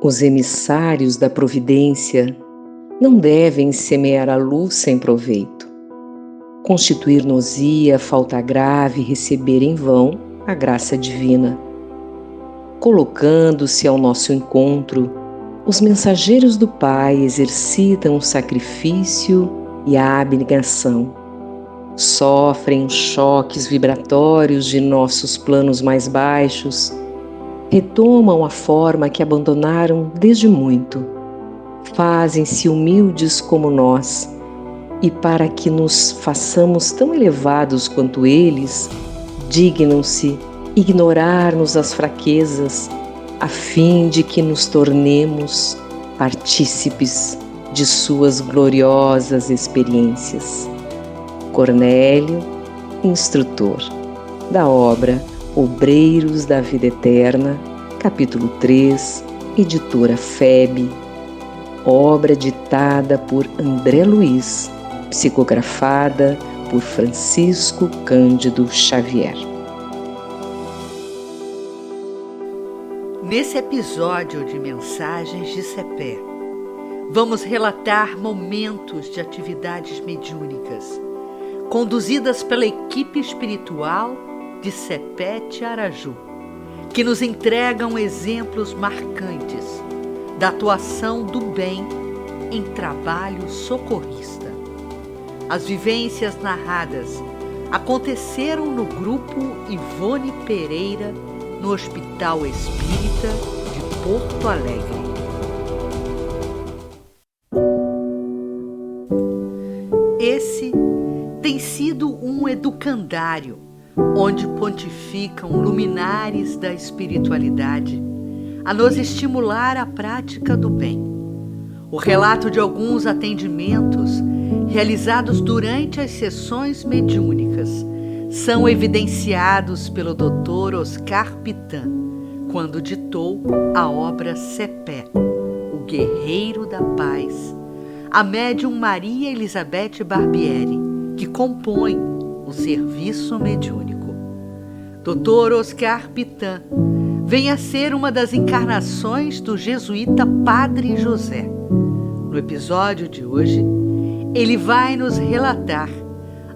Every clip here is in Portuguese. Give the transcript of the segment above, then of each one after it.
Os emissários da providência não devem semear a luz sem proveito, constituir-nos-ia falta grave receber em vão a graça divina. Colocando-se ao nosso encontro, os mensageiros do Pai exercitam o sacrifício e a abnegação. Sofrem os choques vibratórios de nossos planos mais baixos, retomam a forma que abandonaram desde muito, fazem-se humildes como nós, e para que nos façamos tão elevados quanto eles, dignam-se ignorar-nos as fraquezas, a fim de que nos tornemos partícipes de suas gloriosas experiências. Cornélio, instrutor, da obra Obreiros da Vida Eterna, capítulo 3, editora FEB, obra ditada por André Luiz, psicografada por Francisco Cândido Xavier. Nesse episódio de Mensagens de Cepé, vamos relatar momentos de atividades mediúnicas conduzidas pela equipe espiritual de Cepé Tiaraju, que nos entregam exemplos marcantes da atuação do bem em trabalho socorrista. As vivências narradas aconteceram no grupo Ivone Pereira, no Hospital Espírita de Porto Alegre. Esse tem sido um educandário, onde pontificam luminares da espiritualidade a nos estimular à prática do bem. O relato de alguns atendimentos realizados durante as sessões mediúnicas são evidenciados pelo Dr. Oscar Pitan, quando ditou a obra Cepé, o Guerreiro da Paz, a médium Maria Elizabeth Barbieri, que compõe o serviço mediúnico. Dr. Oscar Pitan vem a ser uma das encarnações do jesuíta Padre José. No episódio de hoje, ele vai nos relatar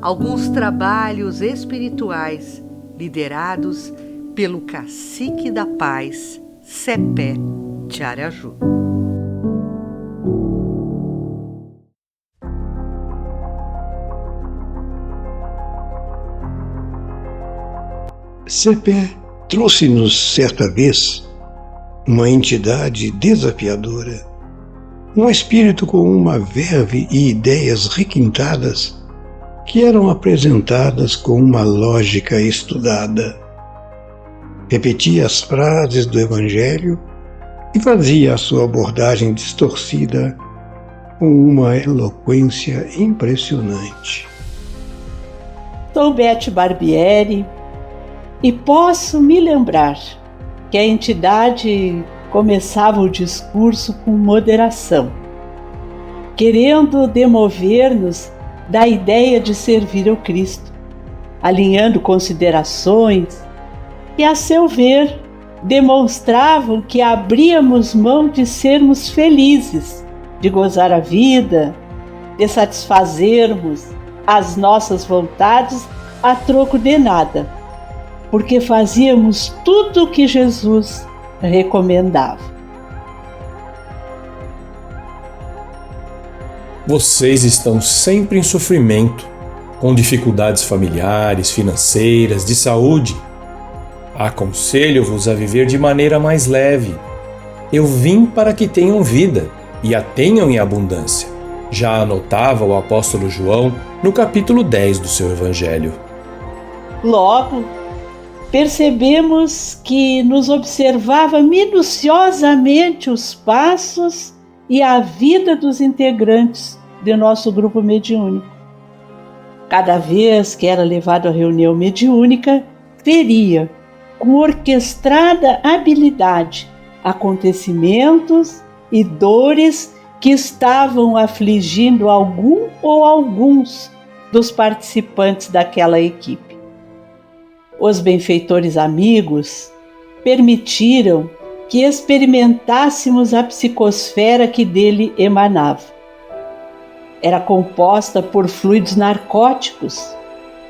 alguns trabalhos espirituais liderados pelo Cacique da Paz, Cepé Tiaraju. Cepé trouxe-nos certa vez uma entidade desafiadora, um espírito com uma verve e ideias requintadas que eram apresentadas com uma lógica estudada. Repetia as frases do Evangelho e fazia a sua abordagem distorcida com uma eloquência impressionante. Sou Beth Barbieri e posso me lembrar que a entidade começava o discurso com moderação, querendo demover-nos da ideia de servir ao Cristo, alinhando considerações que, a seu ver, demonstravam que abríamos mão de sermos felizes, de gozar a vida, de satisfazermos as nossas vontades a troco de nada, porque fazíamos tudo o que Jesus recomendava. Vocês estão sempre em sofrimento, com dificuldades familiares, financeiras, de saúde. Aconselho-vos a viver de maneira mais leve. Eu vim para que tenham vida e a tenham em abundância. Já anotava o apóstolo João no capítulo 10 do seu Evangelho. Logo, percebemos que nos observava minuciosamente os passos e a vida dos integrantes de nosso grupo mediúnico. Cada vez que era levado à reunião mediúnica, teria, com orquestrada habilidade, acontecimentos e dores que estavam afligindo algum ou alguns dos participantes daquela equipe. Os benfeitores amigos permitiram que experimentássemos a psicosfera que dele emanava. Era composta por fluidos narcóticos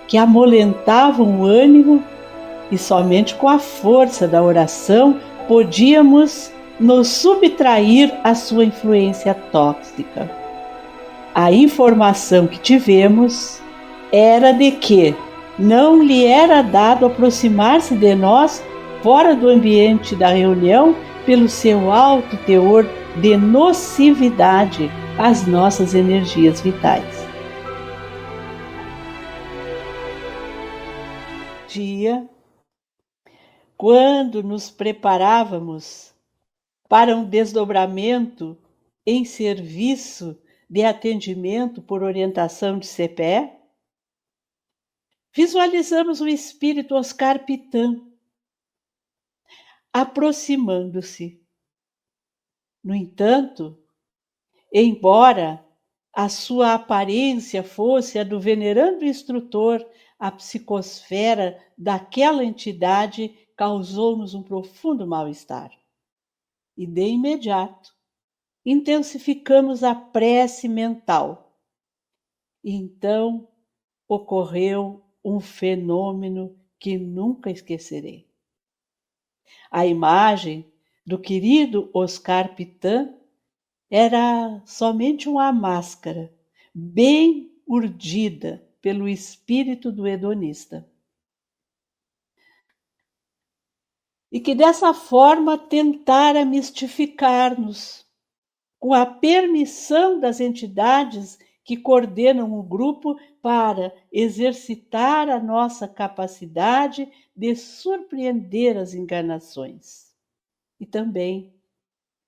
que amolentavam o ânimo e somente com a força da oração podíamos nos subtrair à sua influência tóxica. A informação que tivemos era de que não lhe era dado aproximar-se de nós fora do ambiente da reunião pelo seu alto teor de nocividade às nossas energias vitais. Dia, quando nos preparávamos para um desdobramento em serviço de atendimento por orientação de CPE, visualizamos o espírito Oscar Pitã aproximando-se. No entanto, embora a sua aparência fosse a do venerando instrutor, a psicosfera daquela entidade causou-nos um profundo mal-estar. E de imediato, intensificamos a prece mental. E então ocorreu um fenômeno que nunca esquecerei. A imagem do querido Oscar Pitã era somente uma máscara, bem urdida pelo espírito do hedonista. E que dessa forma tentara mistificar-nos, com a permissão das entidades que coordenam o grupo para exercitar a nossa capacidade de surpreender as enganações e também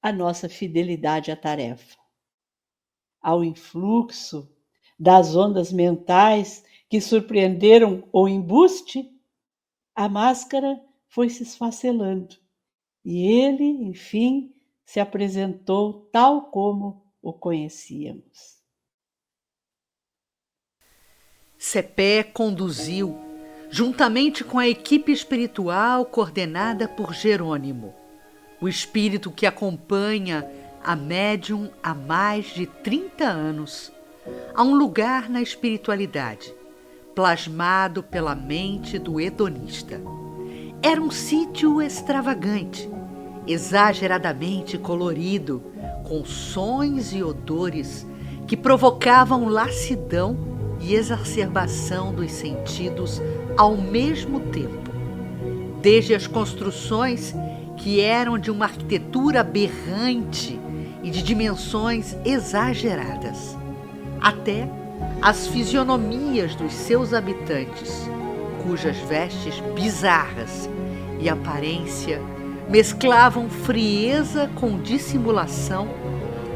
a nossa fidelidade à tarefa. Ao influxo das ondas mentais que surpreenderam o embuste, a máscara foi se esfacelando e ele, enfim, se apresentou tal como o conhecíamos. CPE conduziu, juntamente com a equipe espiritual coordenada por Jerônimo, o espírito que acompanha a médium há mais de 30 anos, a um lugar na espiritualidade, plasmado pela mente do hedonista. Era um sítio extravagante, exageradamente colorido, com sons e odores que provocavam lassidão e exacerbação dos sentidos ao mesmo tempo. Desde as construções, que eram de uma arquitetura aberrante e de dimensões exageradas, até as fisionomias dos seus habitantes, cujas vestes bizarras e aparência mesclavam frieza com dissimulação,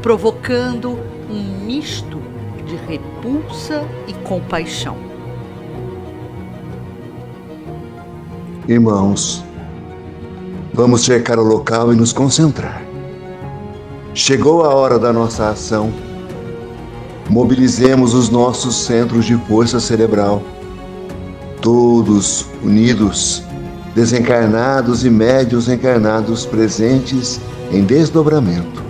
provocando um misto de repulsa e compaixão. Irmãos, vamos cercar o local e nos concentrar. Chegou a hora da nossa ação. Mobilizemos os nossos centros de força cerebral. Todos unidos, desencarnados e médiuns encarnados presentes em desdobramento.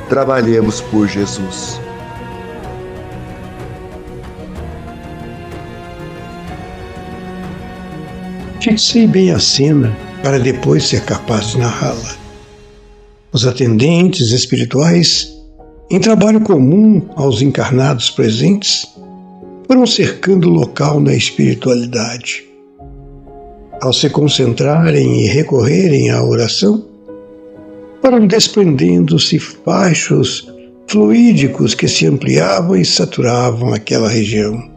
Trabalhemos por Jesus. Fixei bem a cena para depois ser capaz de narrá-la. Os atendentes espirituais, em trabalho comum aos encarnados presentes, foram cercando o local na espiritualidade. Ao se concentrarem e recorrerem à oração, foram desprendendo-se fachos fluídicos que se ampliavam e saturavam aquela região.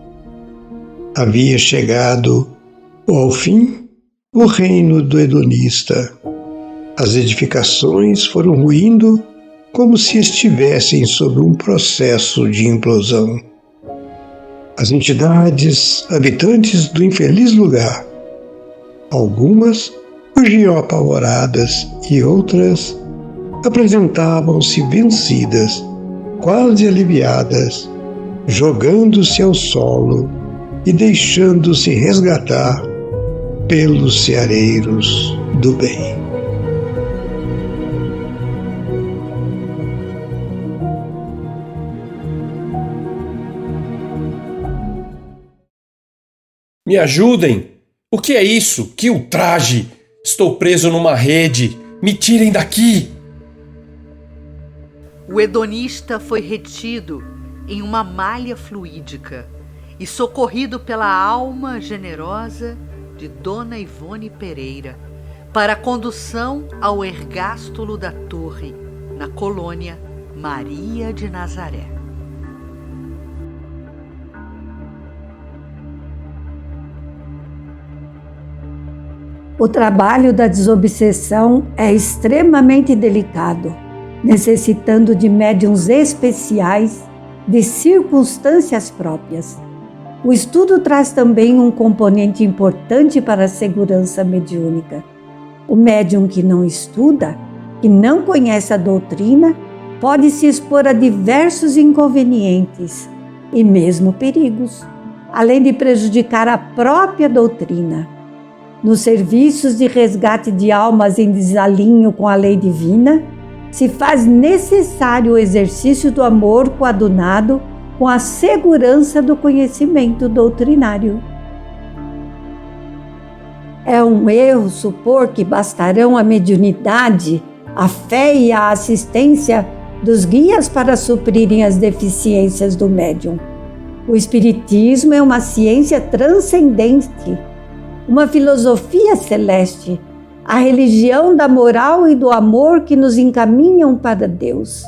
Havia chegado ao fim o reino do hedonista. As edificações foram ruindo como se estivessem sob um processo de implosão. As entidades habitantes do infeliz lugar, algumas fugiam apavoradas e outras apresentavam-se vencidas, quase aliviadas, jogando-se ao solo e deixando-se resgatar pelos ceareiros do bem. Me ajudem! O que é isso? Que ultraje! Estou preso numa rede! Me tirem daqui! O hedonista foi retido em uma malha fluídica e socorrido pela alma generosa de Dona Ivone Pereira para a condução ao ergástulo da Torre, na colônia Maria de Nazaré. O trabalho da desobsessão é extremamente delicado, necessitando de médiuns especiais, de circunstâncias próprias. O estudo traz também um componente importante para a segurança mediúnica. O médium que não estuda, que não conhece a doutrina, pode se expor a diversos inconvenientes e mesmo perigos, além de prejudicar a própria doutrina. Nos serviços de resgate de almas em desalinho com a lei divina, se faz necessário o exercício do amor coadunado com a segurança do conhecimento doutrinário. É um erro supor que bastarão a mediunidade, a fé e a assistência dos guias para suprirem as deficiências do médium. O Espiritismo é uma ciência transcendente, uma filosofia celeste, a religião da moral e do amor que nos encaminham para Deus.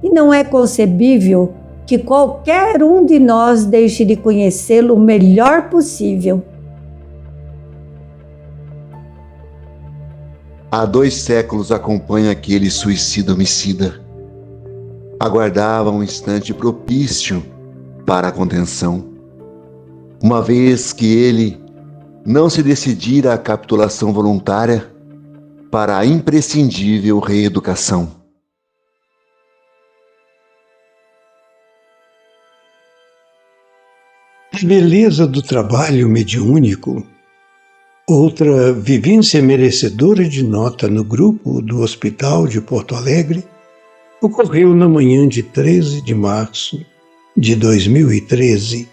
E não é concebível que qualquer um de nós deixe de conhecê-lo o melhor possível. Há 2 séculos acompanha aquele suicida homicida. Aguardava um instante propício para a contenção, uma vez que ele não se decidira à capitulação voluntária para a imprescindível reeducação. A beleza do trabalho mediúnico, outra vivência merecedora de nota no grupo do Hospital de Porto Alegre, ocorreu na manhã de 13 de março de 2013.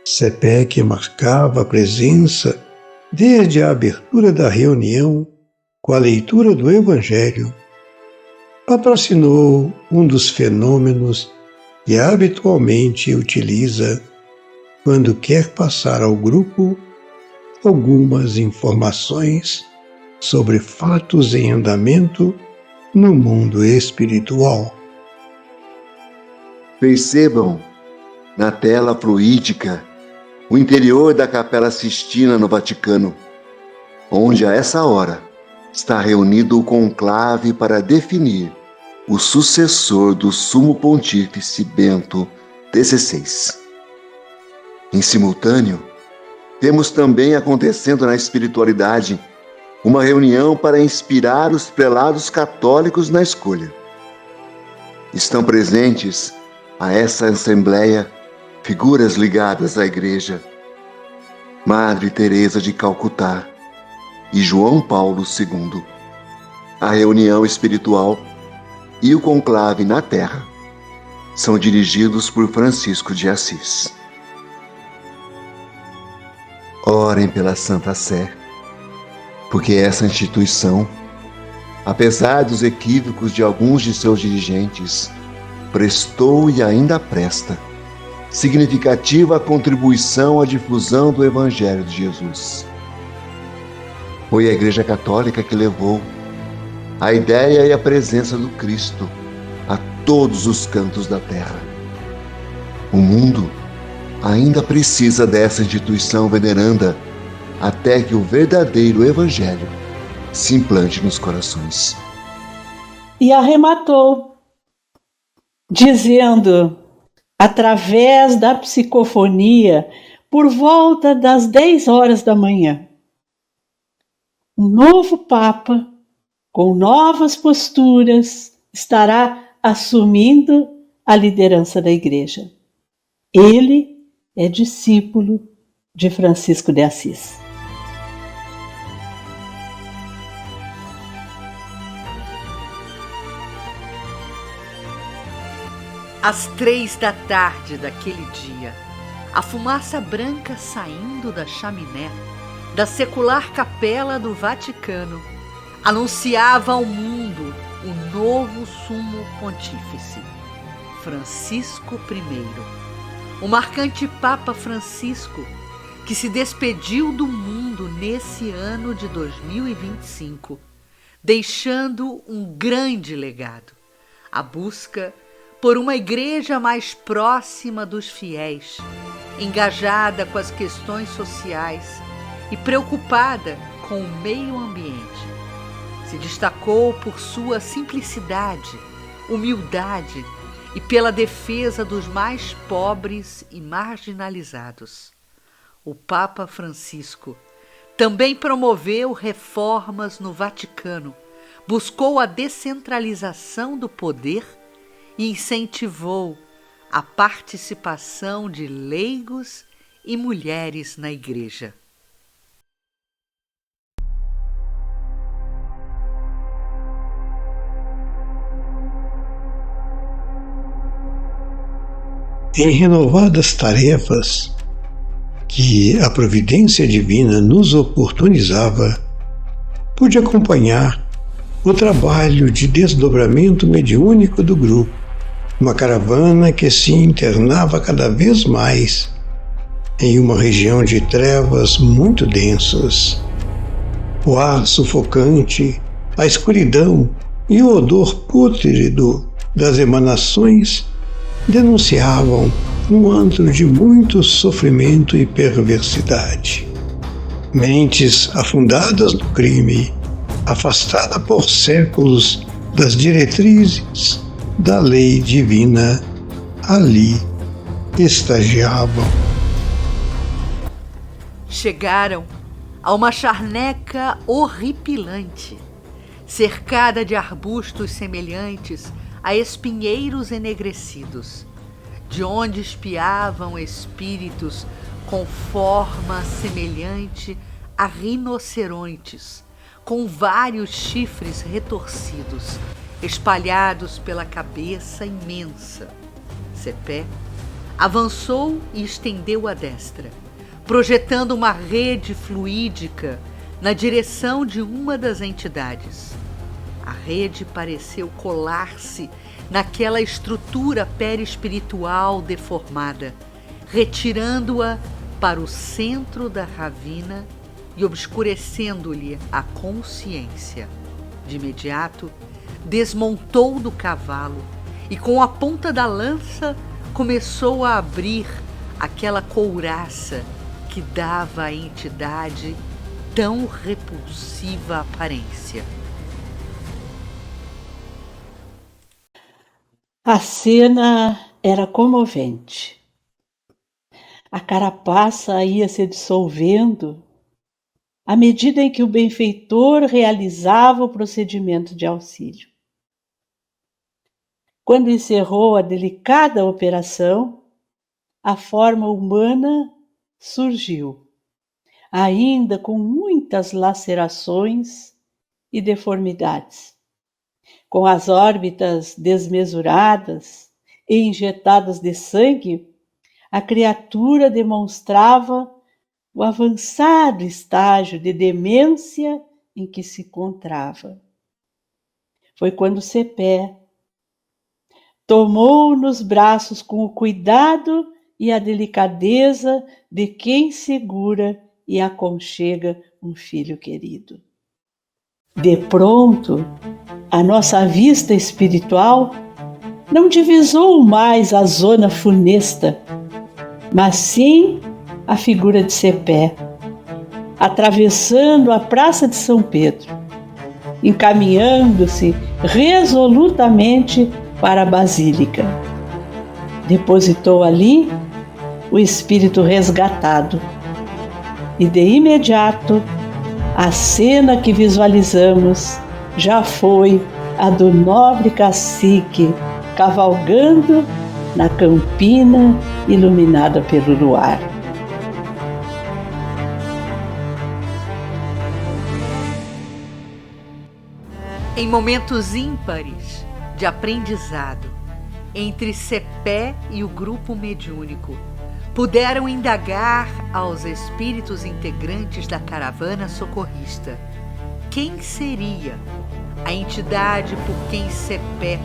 CEPEC marcava a presença desde a abertura da reunião com a leitura do Evangelho. Patrocinou um dos fenômenos que habitualmente utiliza quando quer passar ao grupo algumas informações sobre fatos em andamento no mundo espiritual. Percebam na tela fluídica o interior da Capela Sistina no Vaticano, onde a essa hora está reunido o conclave para definir o sucessor do Sumo Pontífice Bento XVI. Em simultâneo, temos também acontecendo na espiritualidade uma reunião para inspirar os prelados católicos na escolha. Estão presentes a essa assembleia figuras ligadas à Igreja, Madre Teresa de Calcutá e João Paulo II. A reunião espiritual e o conclave na Terra são dirigidos por Francisco de Assis. Orem pela Santa Sé, porque essa instituição, apesar dos equívocos de alguns de seus dirigentes, prestou e ainda presta significativa contribuição à difusão do Evangelho de Jesus. Foi a Igreja Católica que levou a ideia e a presença do Cristo a todos os cantos da terra. O mundo ainda precisa dessa instituição veneranda até que o verdadeiro Evangelho se implante nos corações. E arrematou, dizendo, através da psicofonia, por volta das 10 horas da manhã, um novo Papa, com novas posturas, estará assumindo a liderança da Igreja. Ele é discípulo de Francisco de Assis. Às 3 da tarde daquele dia, a fumaça branca saindo da chaminé da secular capela do Vaticano anunciava ao mundo o novo sumo pontífice, Francisco I, o marcante Papa Francisco, que se despediu do mundo nesse ano de 2025, deixando um grande legado, a busca por uma igreja mais próxima dos fiéis, engajada com as questões sociais e preocupada com o meio ambiente. Se destacou por sua simplicidade, humildade e pela defesa dos mais pobres e marginalizados. O Papa Francisco também promoveu reformas no Vaticano, buscou a descentralização do poder e incentivou a participação de leigos e mulheres na Igreja. Em renovadas tarefas que a providência divina nos oportunizava, pude acompanhar o trabalho de desdobramento mediúnico do grupo, uma caravana que se internava cada vez mais em uma região de trevas muito densas. O ar sufocante, a escuridão e o odor pútrido das emanações denunciavam um antro de muito sofrimento e perversidade. Mentes afundadas no crime, afastada por séculos das diretrizes da lei divina, ali estagiavam. Chegaram a uma charneca horripilante, cercada de arbustos semelhantes a espinheiros enegrecidos, de onde espiavam espíritos com forma semelhante a rinocerontes, com vários chifres retorcidos, espalhados pela cabeça imensa. Cepé avançou e estendeu a destra, projetando uma rede fluídica na direção de uma das entidades. A rede pareceu colar-se naquela estrutura perispiritual deformada, retirando-a para o centro da ravina e obscurecendo-lhe a consciência. De imediato, desmontou do cavalo e, com a ponta da lança, começou a abrir aquela couraça que dava à entidade tão repulsiva aparência. A cena era comovente. A carapaça ia se dissolvendo à medida em que o benfeitor realizava o procedimento de auxílio. Quando encerrou a delicada operação, a forma humana surgiu, ainda com muitas lacerações e deformidades. Com as órbitas desmesuradas e injetadas de sangue, a criatura demonstrava o avançado estágio de demência em que se encontrava. Foi quando Cepé tomou nos braços com o cuidado e a delicadeza de quem segura e aconchega um filho querido. De pronto, a nossa vista espiritual não divisou mais a zona funesta, mas sim a figura de Cepé, atravessando a Praça de São Pedro, encaminhando-se resolutamente para a Basílica. Depositou ali o espírito resgatado e, de imediato, a cena que visualizamos já foi a do nobre cacique cavalgando na campina iluminada pelo luar. Em momentos ímpares de aprendizado entre Cepé e o grupo mediúnico, puderam indagar aos espíritos integrantes da caravana socorrista quem seria a entidade por quem Cepé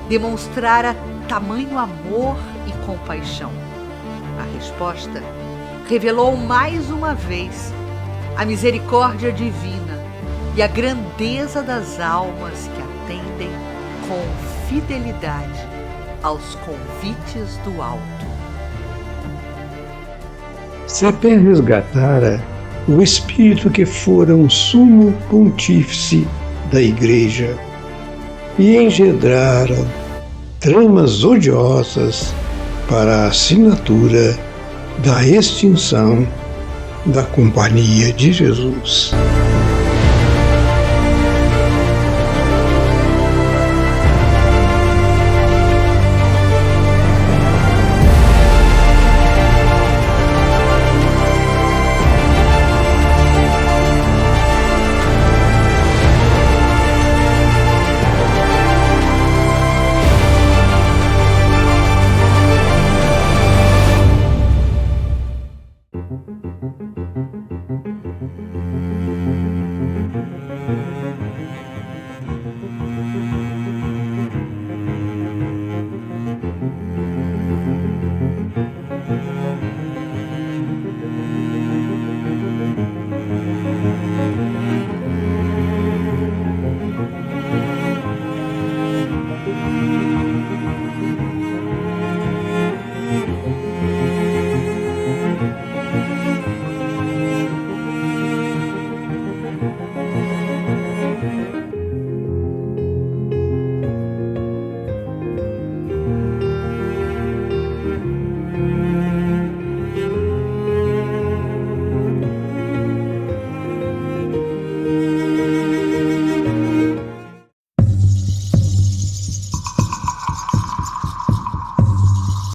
demonstrara tamanho amor e compaixão. A resposta revelou mais uma vez a misericórdia divina e a grandeza das almas que atendem com fidelidade aos convites do alto. Cepé resgatara o espírito que fora um sumo pontífice da Igreja e engendrara tramas odiosas para a assinatura da extinção da Companhia de Jesus.